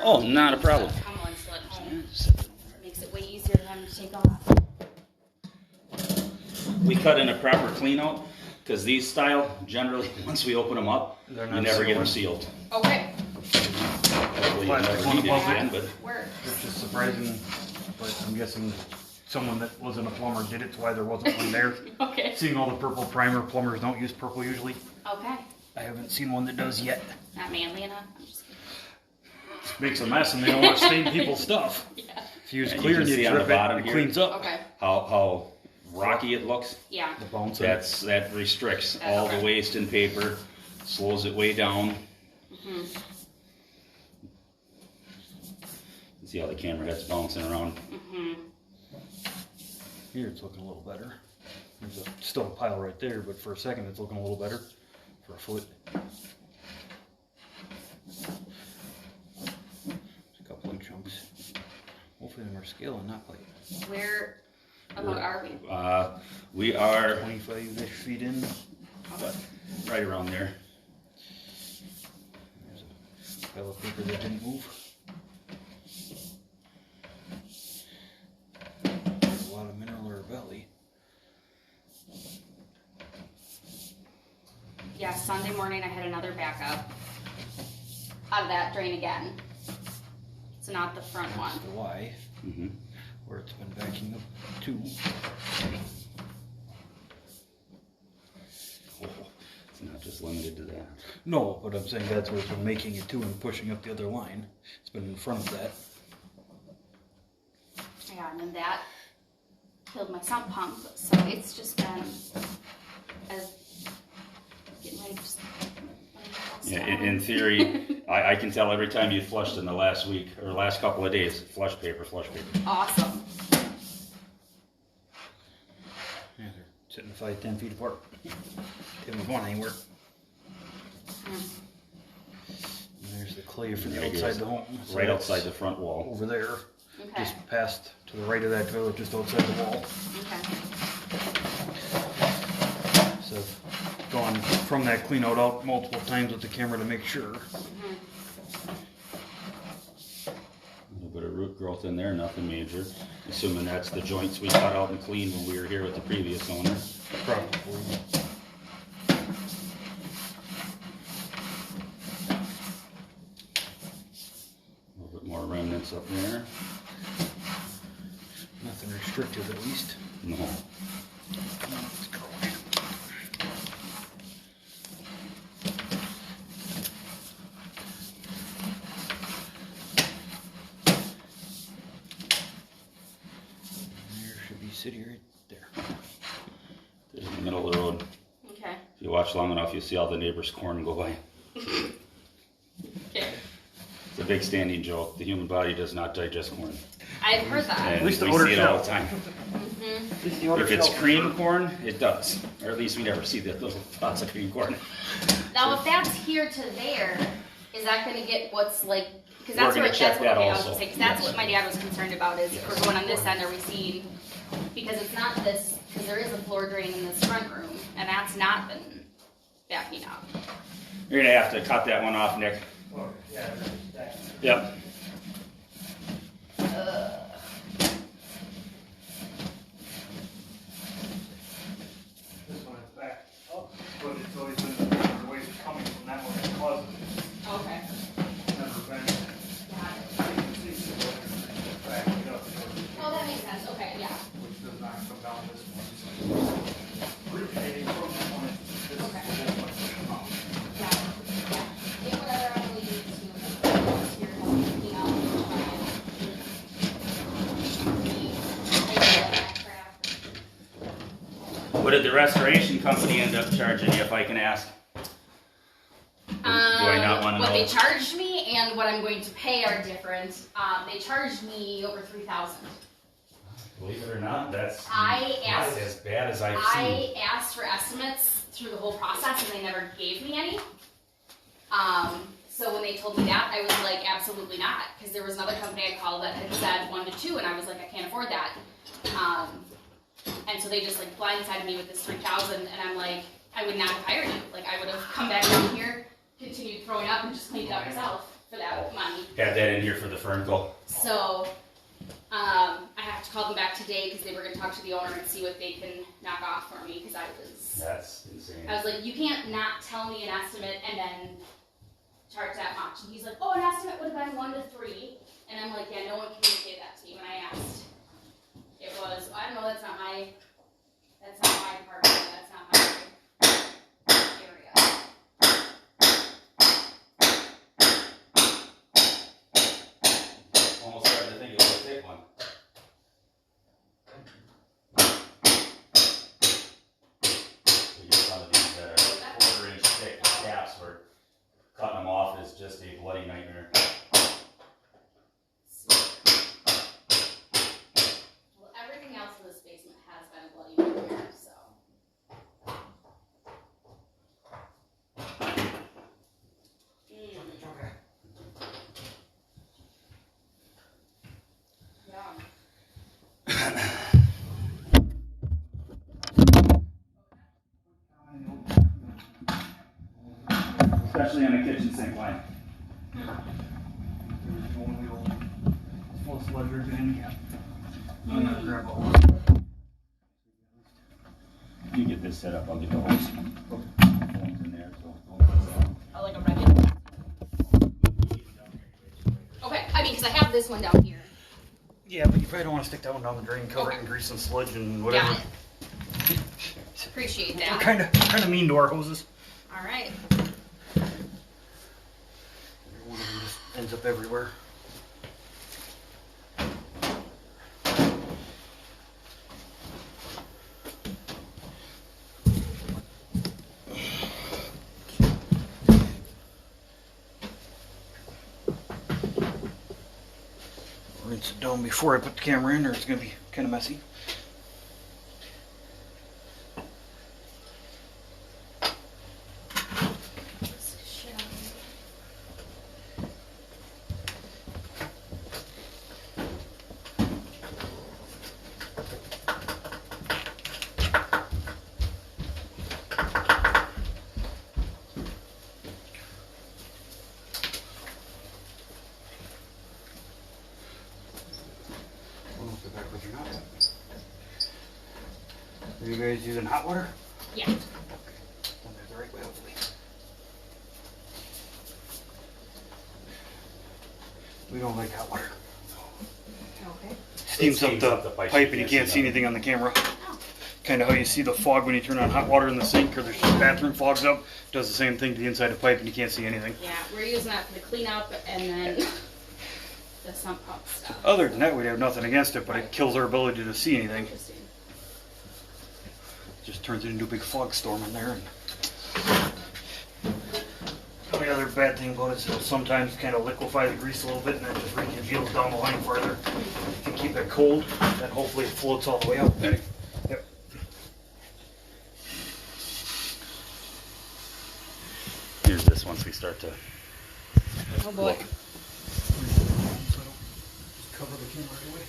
Oh, not a problem. Cumberland still at home. Makes it way easier for them to take off. We cut in a proper clean out because these style, generally, once we open them up, you never get them sealed. Okay. Hopefully you never need it again, but It's just surprising, but I'm guessing someone that wasn't a plumber did it, that's why there wasn't one there. Okay. Seeing all the purple primer, plumbers don't use purple usually. Okay. I haven't seen one that does yet. Not manly enough. I'm just kidding. Makes a mess and they don't want to stain people's stuff. Yeah. If you use And clear you and can you see on the drip it, bottom it here. cleans up. Okay. how rocky it looks, Yeah. The bounce. that restricts all the Okay. waste in paper, slows it way down. Mm-hmm. See how the camera head's bouncing around. Mm-hmm. Here it's looking a little better. There's still a pile right there, but for a second it's looking a little better. For a foot. There's a couple of chunks. Hopefully them are scaling, not like Where about are we? We are 25-ish feet in. but right around there. There's a pile of paper that didn't move. There's a lot of mineral or belly. Yeah, Sunday morning I had another backup out of that drain again. It's not the front one. That's the Y, Mm-hmm. where it's been backing up to. It's not just limited to that. No, but I'm saying that's where it's been making it to and pushing up the other line. It's been in front of that. Yeah, and then that killed my sump pump, so it's just been as getting ready to just. Yeah, in theory, I can tell every time you flushed in the last week or last couple of days, flush paper. Awesome. Yeah, they're sitting 5-10 feet apart. They haven't gone anywhere. And there's the clay for the Right outside here. the home. So Right that's outside the front wall. over there. Okay. Just past to the right of that toilet, just outside the wall. Okay. So I've gone from that clean out multiple times with the camera to make sure. A little bit of root growth in there, nothing major. Assuming that's the joints we cut out and cleaned when we were here with the previous owner. Probably. A little bit more remnants up there. Nothing restrictive at least. No. There should be city right there. There's in the middle of the road. Okay. If you watch long enough, you'll see all the neighbors' corn go by. Okay. It's a big standing joke. The human body does not digest corn. I've heard that. And At least the we odor see it all shell. the time. At least the odor If it's shell. cream corn, it does. Or at least we never see the little spots of cream corn. Now, if that's here to there, is that going to get what's like? Because We're that's gonna what check that's what that okay, I was also. gonna say, 'cause that's Yes. what my dad was concerned about is Yes. if we're going on this end, are we seeing? Because it's not this, because there is a floor drain in this front room, and that's not been backing up. You're gonna have to cut that one off, Nick. Yep. This one is back up, but it's always been the ways it's coming from that one that causes it. Okay. Never been. Got it. Backing up, Oh, that makes sense. Okay, yeah. which does not come down this one. So originating from that one, this is Okay. the one that's come out. Got it. Yeah. Get whatever I really need to here, you know, What did the restoration company end up charging you, if I can ask? Do I not want to what know? they charged me and what I'm going to pay are different. They charged me over $3,000. Believe it or not, that's I not asked- as bad as I've seen. I asked for estimates through the whole process and they never gave me any. So when they told me that, I was like, absolutely not. Because there was another company I called that had said 1 to 2 and I was like, I can't afford that. And so they just like blindsided me with this $3,000 and I'm like, I would not have hired you. Like I would have come back down here, continued throwing up and just cleaned it up myself. for that money. Got that in here for the fern goal. So, I have to call them back today because they were going to talk to the owner and see what they can knock off for me because That's insane. I was like, you can't not tell me an estimate and then charge that much. And he's like, oh, an estimate would have been 1 to 3. And I'm like, yeah, no one communicated that to me when I asked. It was, I don't know, that's not my department, that's not my area. Almost starting to think it was a thick one. We get some of these that are 1/4 inch thick caps where cutting them off is just a bloody nightmare. Well, everything else in this basement has been a bloody nightmare, so. Especially on a kitchen sink line. Full sludger bin. I'm gonna grab a hose. You get this set up, I'll get the hose. In there, so Oh, like a regular. Okay, I mean, because I have this one down here. Yeah, but you probably don't want to stick that one down the drain, cover it in grease and sludge and whatever. Got it. Appreciate We're that. kind of mean to our hoses. All right. One of them just ends up everywhere. Rinse it down before I put the camera in or it's going to be kind of messy. Are you guys using hot water? Yeah. Okay. Done that the right way, hopefully. We don't like hot water. Okay. Steams up the pipe and you can't see anything on the camera. Oh. Kind of how you see the fog when you turn on hot water in the sink or there's just bathroom fogs up. Does the same thing to the inside of the pipe and you can't see anything. Yeah, we're using that for the cleanup and then the sump pump stuff. Other than that, we'd have nothing against it, but it kills our ability to see anything. Interesting. Just turns it into a big fog storm in there. And the only other bad thing about it is it'll sometimes kind of liquefy the grease a little bit and then just recongeals down the line farther. If you keep it cold, then hopefully it floats all the way out. Ready? Yep. Here's this once we start to Oh boy. look. Just cover the camera right away.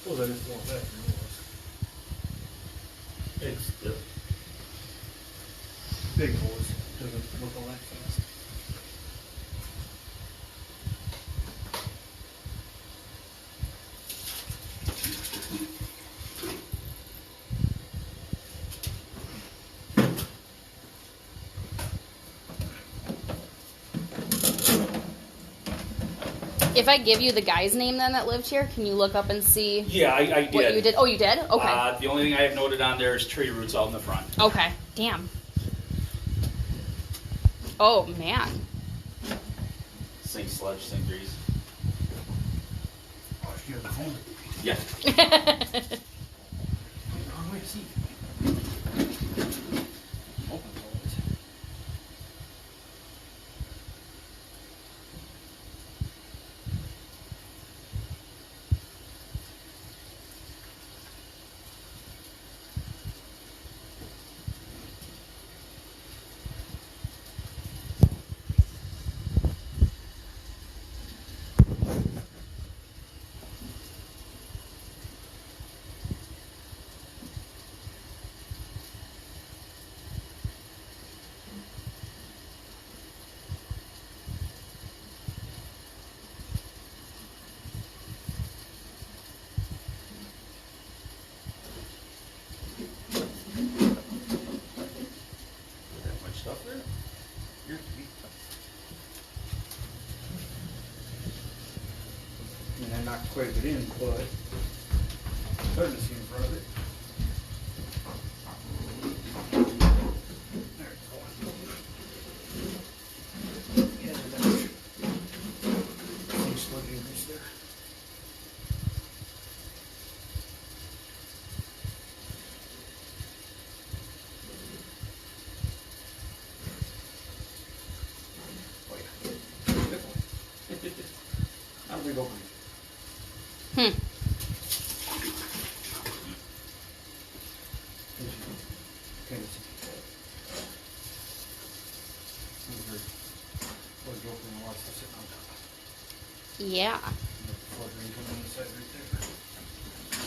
Well, then it's going back. It's good. Big hose doesn't look all that fast. If I give you the guy's name then that lived here, can you look up and see Yeah, I did. what you did? Oh, you did? Okay. The only thing I have noted on there is tree roots out in the front. Okay. Damn. Oh, man. Sink sludge, sink grease. Oh, if you have the phone. Yeah. Wrong way to see. Open it always. quite a bit in, but it's hard to see in front of it. There it's going. Yeah, that's just looking grease there. Oh yeah. Not a big opening. Hmm. Kind of large opening, a lot of stuff sitting on top. Yeah. And the flood drain coming on the side right there.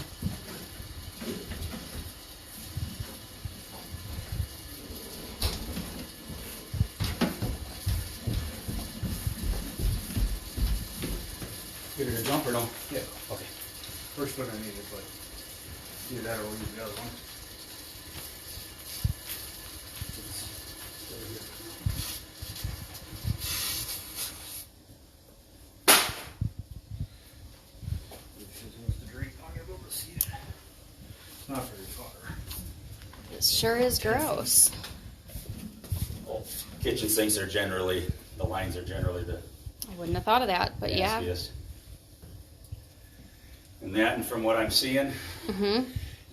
Give it a jump or no? Yeah. Okay. First one I needed, but either that or we'll use the other one. This is the drain. I'm gonna be able to see it. It's not very far. It sure is gross. Well, kitchen sinks are generally, the lines are generally the I wouldn't have thought of that, but yeah. nastiest. And that, and from what I'm seeing, Mm-hmm.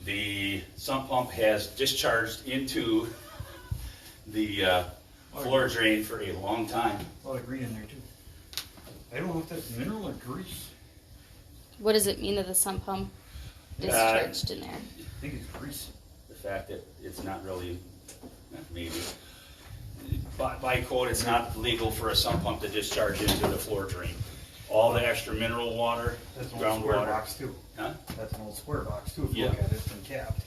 the sump pump has discharged into the floor drain for a long time. A lot of green in there too. I don't know if that's mineral or grease. What does it mean that the sump pump discharged in there? I think it's grease. The fact that it's not really, maybe, by code, it's not legal for a sump pump to discharge into the floor drain. All the extra mineral water, That's an old square groundwater. box too. Huh? That's an old square box too. If you Yeah. look at it, it's been capped.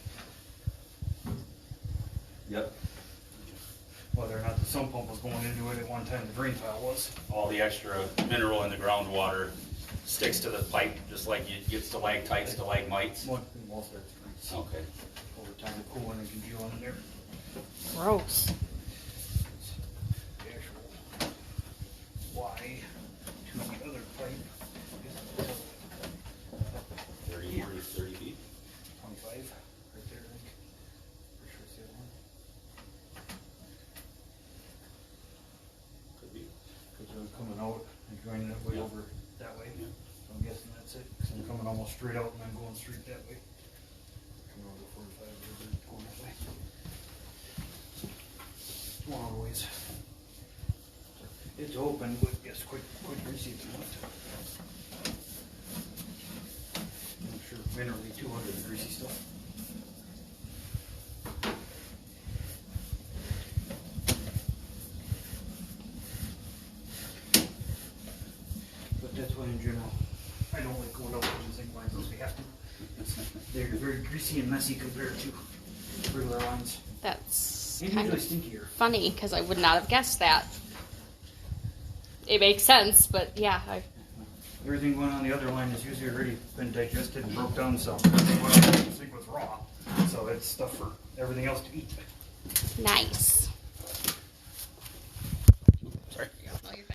Yep. Whether or not the sump pump was going into it at one time, the drain tile was. All the extra mineral in the groundwater sticks to the pipe, just like you get stalactites, stalagmites. Most of it's grease. Okay. Over time, the coolant and congealing in there. Gross. The actual Y to the other pipe is 30 feet. 25, right there, I think. Pretty sure it's the other one. Could be. Because they're coming out and joining it way Yeah. over that way. Yeah. So I'm guessing that's it, because I'm coming almost straight out and I'm going straight that way. Coming over 45, they're going that way. It's one of the ways. It's open, but it's quite greasy if you want to. I'm sure minerally 200 the greasy stuff. But that's why in general, I don't like going out with zinc lines unless we have to. They're very greasy and messy compared to regular lines. That's And kind usually of stinkier. funny because I would not have guessed that. It makes sense, but yeah. Everything going on the other line has usually already been digested and broke down, so everything went on the sink was raw. So it's stuff for everything else to eat. Nice.